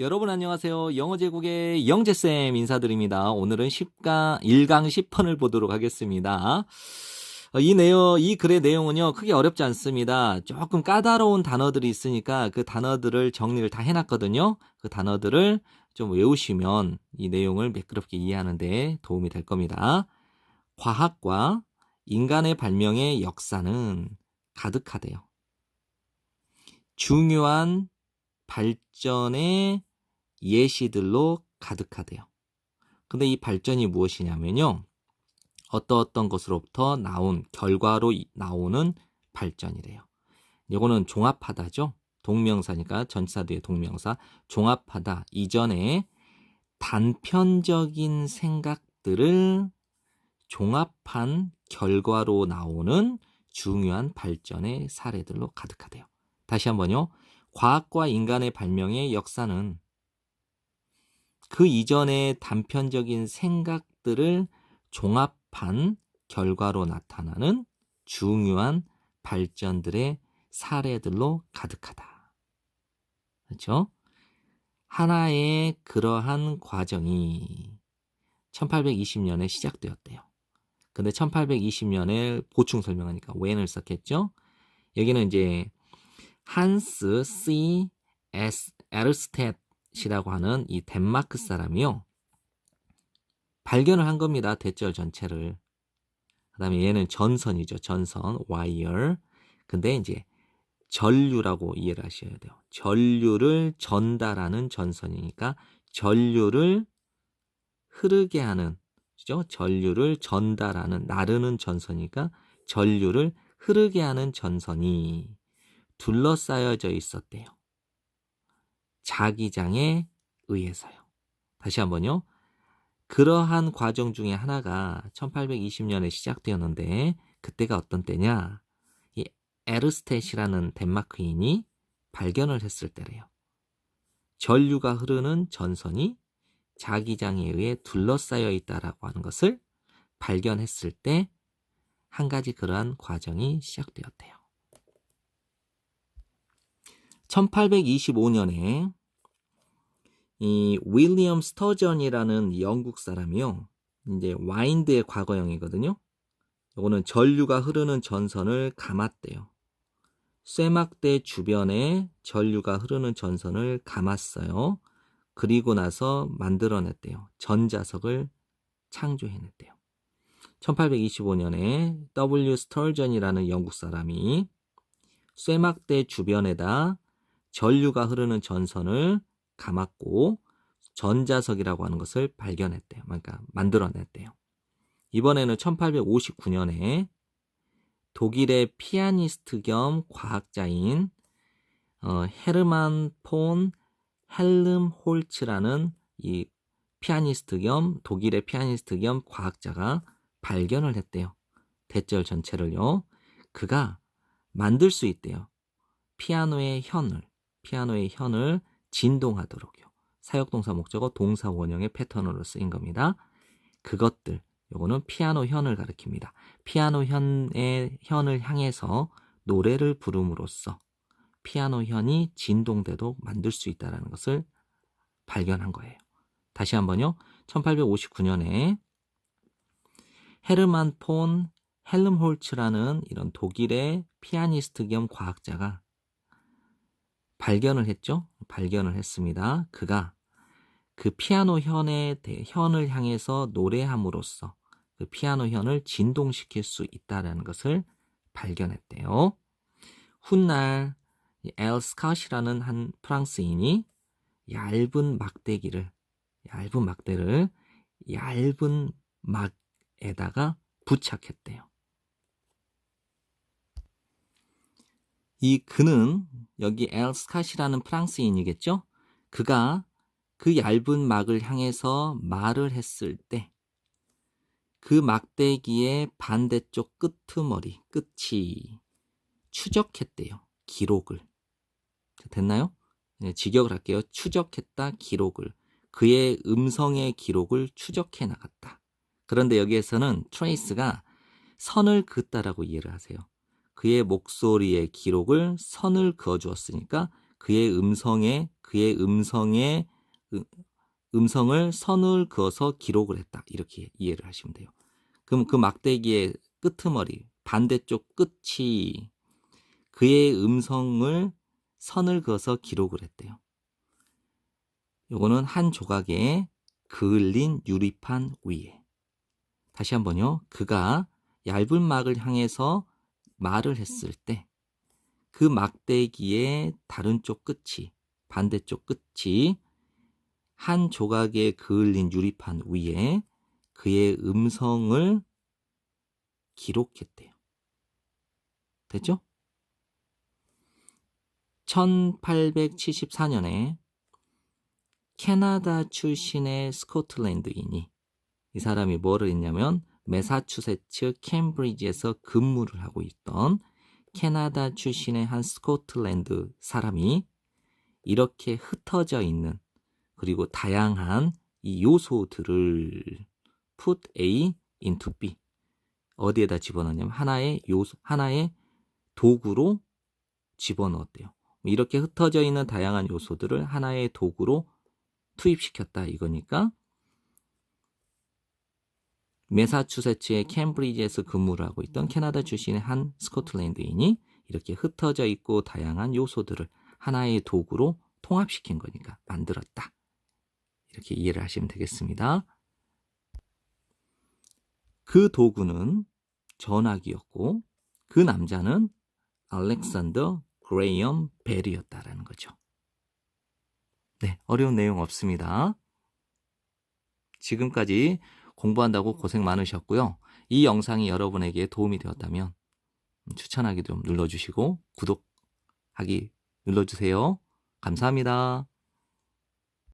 여러분 안녕하세요. 영어 제국의 영재쌤 인사드립니다. 오늘은 1강 10편을 보도록 하겠습니다. 이 글의 내용은요, 크게 어렵지 않습니다. 조금 까다로운 단어들이 있으니까 그 단어들을 정리를 다 해놨거든요. 그 단어들을 좀 외우시면 이 내용을 매끄럽게 이해하는 데 도움이 될 겁니다. 과학과 인간의 발명의 역사는 가득하대요. 중요한 발전의 예시들로 가득하대요. 근데 이 발전이 무엇이냐면요. 어떤 것으로부터 나온 결과로 나오는 발전이래요. 이거는 종합하다죠. 동명사니까 전치사 뒤에 동명사. 종합하다. 이전에 단편적인 생각들을 종합한 결과로 나오는 중요한 발전의 사례들로 가득하대요. 다시 한번요. 과학과 인간의 발명의 역사는 그 이전의 단편적인 생각들을 종합한 결과로 나타나는 중요한 발전들의 사례들로 가득하다. 그렇죠? 하나의 그러한 과정이 1820년에 시작되었대요. 근데 1820년에 보충 설명하니까 when을 썼겠죠? 여기는 이제 한스 C. 에르스텟이라고 하는 이 덴마크 사람이요. 발견을 한 겁니다. 대절 전체를. 그 다음에 얘는 전선이죠. 전선, 와이어. 근데 이제 전류라고 이해를 하셔야 돼요. 전류를 전달하는 전선이니까 전류를 흐르게 하는, 그죠? 전류를 전달하는, 나르는 전선이니까 전류를 흐르게 하는 전선이 둘러싸여져 있었대요. 자기장에 의해서요. 다시 한번요. 그러한 과정 중에 하나가 1820년에 시작되었는데 그때가 어떤 때냐? 이 에르스텟이라는 덴마크인이 발견을 했을 때래요. 전류가 흐르는 전선이 자기장에 의해 둘러싸여 있다라고 하는 것을 발견했을 때 한 가지 그러한 과정이 시작되었대요. 1825년에 이 윌리엄 스터전이라는 영국 사람이요. 이제 와인드의 과거형이거든요. 이거는 전류가 흐르는 전선을 감았대요. 쇠막대 주변에 전류가 흐르는 전선을 감았어요. 그리고 나서 만들어냈대요. 전자석을 창조해냈대요. 1825년에 W. 스터전이라는 영국 사람이 쇠막대 주변에다 전류가 흐르는 전선을 감았고 전자석이라고 하는 것을 발견했대요. 그러니까 만들어냈대요. 이번에는 1859년에 독일의 피아니스트 겸 과학자인 헤르만 폰 헬름홀츠라는 이 피아니스트 겸 독일의 피아니스트 겸 과학자가 발견을 했대요. 대절 전체를요. 그가 만들 수 있대요. 피아노의 현을 진동하도록요. 사역동사 목적어 동사 원형의 패턴으로 쓰인 겁니다. 그것들, 요거는 피아노 현을 가리킵니다. 피아노 현을 향해서 노래를 부름으로써 피아노 현이 진동되도록 만들 수 있다는 것을 발견한 거예요. 다시 한번요. 1859년에 헤르만 폰 헬름홀츠라는 이런 독일의 피아니스트 겸 과학자가 발견을 했죠. 발견을 했습니다. 그가 그 피아노 현을 향해서 노래함으로써 그 피아노 현을 진동시킬 수 있다는 것을 발견했대요. 훗날 엘 스캇이라는 한 프랑스인이 얇은 막대를 얇은 막에다가 부착했대요. 이 그는 여기 엘 스캇이라는 프랑스인이겠죠? 그가 그 얇은 막을 향해서 말을 했을 때 그 막대기의 반대쪽 끝이 추적했대요. 기록을. 됐나요? 네, 직역을 할게요. 추적했다, 기록을. 그의 음성의 기록을 추적해 나갔다. 그런데 여기에서는 trace가 선을 그었다라고 이해를 하세요. 그의 목소리의 기록을 선을 그어 주었으니까 그의 음성을 선을 그어서 기록을 했다. 이렇게 이해를 하시면 돼요. 그럼 그 막대기의 끄트머리, 반대쪽 끝이 그의 음성을 선을 그어서 기록을 했대요. 요거는 한 조각에 그을린 유리판 위에. 다시 한번요. 그가 얇은 막을 향해서 말을 했을 때 그 막대기의 다른 쪽 끝이, 반대쪽 끝이 한 조각에 그을린 유리판 위에 그의 음성을 기록했대요. 됐죠? 1874년에 캐나다 출신의 스코틀랜드인이, 이 사람이 뭐를 했냐면 매사추세츠 캠브리지에서 근무를 하고 있던 캐나다 출신의 한 스코틀랜드 사람이 이렇게 흩어져 있는 그리고 다양한 이 요소들을 put A into B, 어디에다 집어넣냐면 하나의 도구로 집어넣었대요. 이렇게 흩어져 있는 다양한 요소들을 하나의 도구로 투입시켰다 이거니까, 매사추세츠의 캠브리지에서 근무를 하고 있던 캐나다 출신의 한 스코틀랜드인이 이렇게 흩어져 있고 다양한 요소들을 하나의 도구로 통합시킨 거니까 만들었다. 이렇게 이해를 하시면 되겠습니다. 그 도구는 전화기였고 그 남자는 알렉산더 그레이엄 벨이었다라는 거죠. 네, 어려운 내용 없습니다. 지금까지 공부한다고 고생 많으셨고요. 이 영상이 여러분에게 도움이 되었다면 추천하기 좀 눌러주시고 구독하기 눌러주세요. 감사합니다.